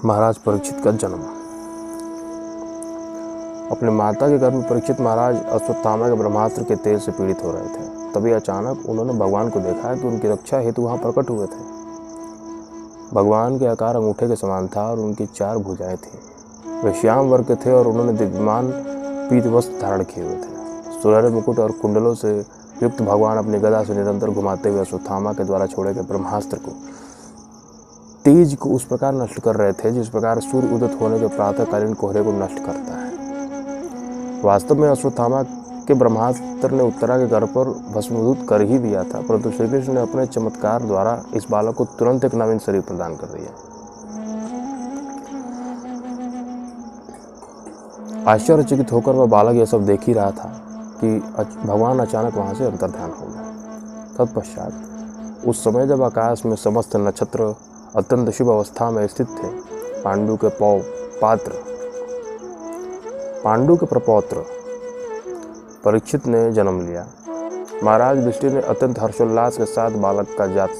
महाराज परीक्षित का जन्म। अपने माता के गर्भ में परीक्षित महाराज अश्वत्थामा के ब्रह्मास्त्र के तेज से पीड़ित हो रहे थे। तभी अचानक उन्होंने भगवान को देखा कि उनकी रक्षा हेतु वहां प्रकट हुए थे। भगवान के आकार अंगूठे के समान था और उनकी 4 भुजाएं थीं। वे श्याम वर्ग के थे और उन्होंने दिव्यमान पीत वस्त्र धारण किए हुए थे। सुनहरे मुकुट और कुंडलों से युक्त भगवान अपनी गदा से निरंतर घुमाते हुए अश्वत्थामा के द्वारा छोड़े गए ब्रह्मास्त्र को तेज को उस प्रकार नष्ट कर रहे थे जिस प्रकार सूर्य उदित होने के प्रातःकालीन कोहरे को नष्ट करता है। वास्तव में अश्वत्थामा के ब्रह्मास्त्र ने उत्तरा के घर पर भस्मीभूत कर ही दिया था, परंतु श्री कृष्ण ने अपने चमत्कार द्वारा इस बालक को तुरंत एक नवीन शरीर प्रदान कर दिया। आश्चर्यचकित होकर वह बालक यह सब देख ही रहा था कि भगवान अचानक वहां से अंतर्ध्यान हो गया। तत्पश्चात उस समय जब आकाश में समस्त नक्षत्र अत्यंत शुभ अवस्था में स्थित थे, पांडु के प्रपौत्र परीक्षित ने जन्म लिया। महाराज युधिष्ठिर ने अत्यंत हर्षोल्लास के साथ बालक का जात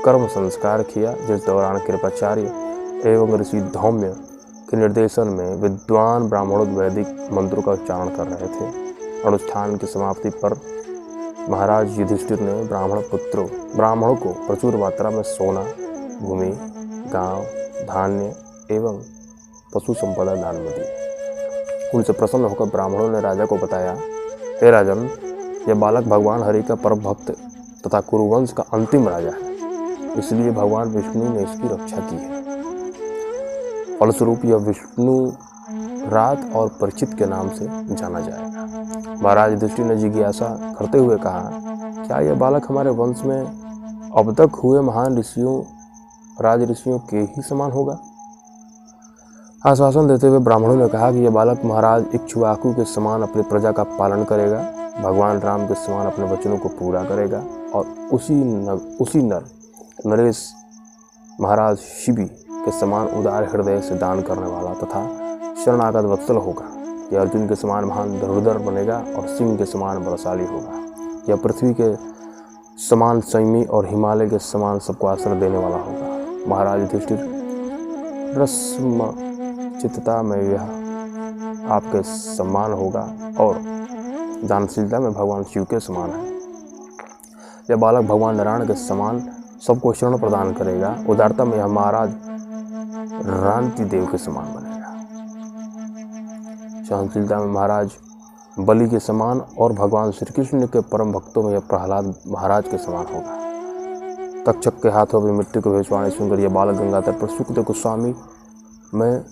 कर्म संस्कार किया, जिस दौरान कृपाचार्य एवं ऋषि धौम्य के निर्देशन में विद्वान ब्राह्मणों वैदिक मंत्रों का उच्चारण कर रहे थे। अनुष्ठान की समाप्ति पर महाराज युधिष्ठिर ने ब्राह्मणों को प्रचुर मात्रा में सोना, भूमि, गांव, धान्य एवं पशु संपदा दान में दी। उनसे प्रसन्न होकर ब्राह्मणों ने राजा को बताया, हे राजन, यह बालक भगवान हरि का परम भक्त तथा कुरुवंश का अंतिम राजा है, इसलिए भगवान विष्णु ने इसकी रक्षा की है। फलस्वरूप यह विष्णु रात और परीक्षित के नाम से जाना जाएगा। महाराज युधिष्ठिर ने जिज्ञासा करते हुए कहा, क्या यह बालक हमारे वंश में अब तक हुए महान राज ऋषियों के ही समान होगा? आश्वासन देते हुए ब्राह्मणों ने कहा कि यह बालक महाराज इक्ष्वाकु के समान अपनी प्रजा का पालन करेगा, भगवान राम के समान अपने वचनों को पूरा करेगा और उसी नरेश महाराज शिबी के समान उदार हृदय से दान करने वाला तथा शरणागत वत्सल होगा। यह अर्जुन के समान महान धनुर्धर बनेगा और सिंह के समान बलशाली होगा। यह पृथ्वी के समान संयमी और हिमालय के समान सबको आश्रय देने वाला होगा। महाराज युधिष्ठिर, रस्म चित्तता में यह आपके सम्मान होगा और दानशीलता में भगवान शिव के समान है। यह बालक भगवान नारायण के समान सबको शरण प्रदान करेगा। उदारता में यह महाराज रांति देव के समान बनेगा। सहनशीलता में महाराज बलि के समान और भगवान श्री कृष्ण के परम भक्तों में यह प्रहलाद महाराज के समान होगा। तक्षक के हाथों में मिट्टी को भेजवाने सुनकर यह बालक गंगा तट पर सुखदेव गोस्वामी में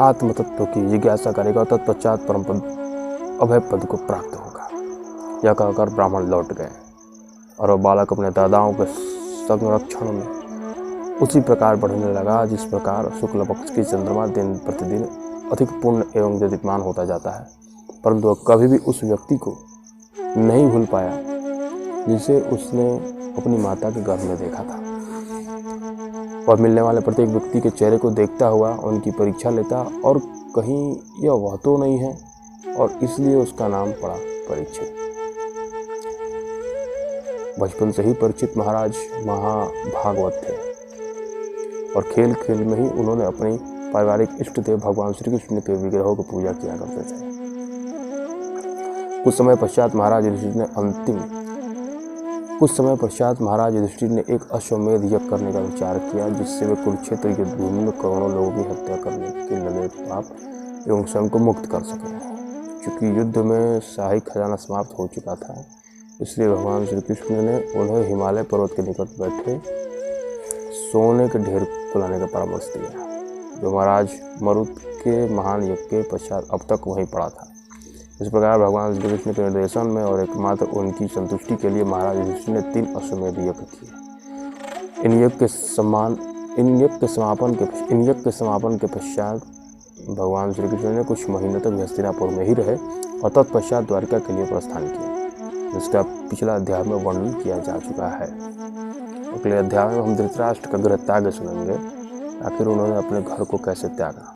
आत्म तत्व की जिज्ञासा करेगा और तत्पश्चात परम पद अभय पद को प्राप्त होगा। यह कहकर ब्राह्मण लौट गए और वह बालक अपने दादाओं के संरक्षण में उसी प्रकार बढ़ने लगा जिस प्रकार शुक्ल पक्ष की चंद्रमा दिन प्रतिदिन अधिक पूर्ण एवं दीप्यमान होता जाता है, परंतु वह कभी भी उस व्यक्ति को नहीं भूल पाया जिसे उसने अपनी माता के गर्भ में देखा था। वह मिलने वाले प्रत्येक व्यक्ति के चेहरे को देखता हुआ उनकी परीक्षा लेता और कहीं यह वह तो नहीं है, और इसलिए उसका नाम पड़ा परीक्षित। बचपन से ही परीक्षित महाराज महाभागवत थे और खेल खेल में ही उन्होंने अपनी पारिवारिक इष्ट देव भगवान श्री कृष्ण के विग्रहों की पूजा किया करते थे। कुछ समय पश्चात महाराज युधिष्ठिर ने एक अश्वमेध यज्ञ करने का विचार किया, जिससे वे कुरुक्षेत्र युद्ध भूमि में करोड़ों लोगों की हत्या करने के लगे पाप एवं स्वयं को मुक्त कर सके। चूंकि युद्ध में शाही खजाना समाप्त हो चुका था, इसलिए भगवान श्री कृष्ण ने उन्हें हिमालय पर्वत के निकट बैठे सोने के ढेर को लाने का परामर्श दिया, जो महाराज मरुत के महान यज्ञ के पश्चात अब तक वहीं पड़ा था। इस प्रकार भगवान श्री कृष्ण के निर्देशन में और एकमात्र उनकी संतुष्टि के लिए महाराज युधिष्ठिर ने 3 अश्वमेध यज्ञ किए। इन यज्ञ के समापन के पश्चात भगवान श्री कृष्ण ने कुछ महीनों तक हस्तिनापुर में ही रहे और तत्पश्चात द्वारिका के लिए प्रस्थान किया, जिसका पिछला अध्याय में वर्णन किया जा चुका है। अगले अध्याय में हम धृतराष्ट्र का गृह त्याग सुनेंगे, आखिर उन्होंने अपने घर को कैसे त्यागा।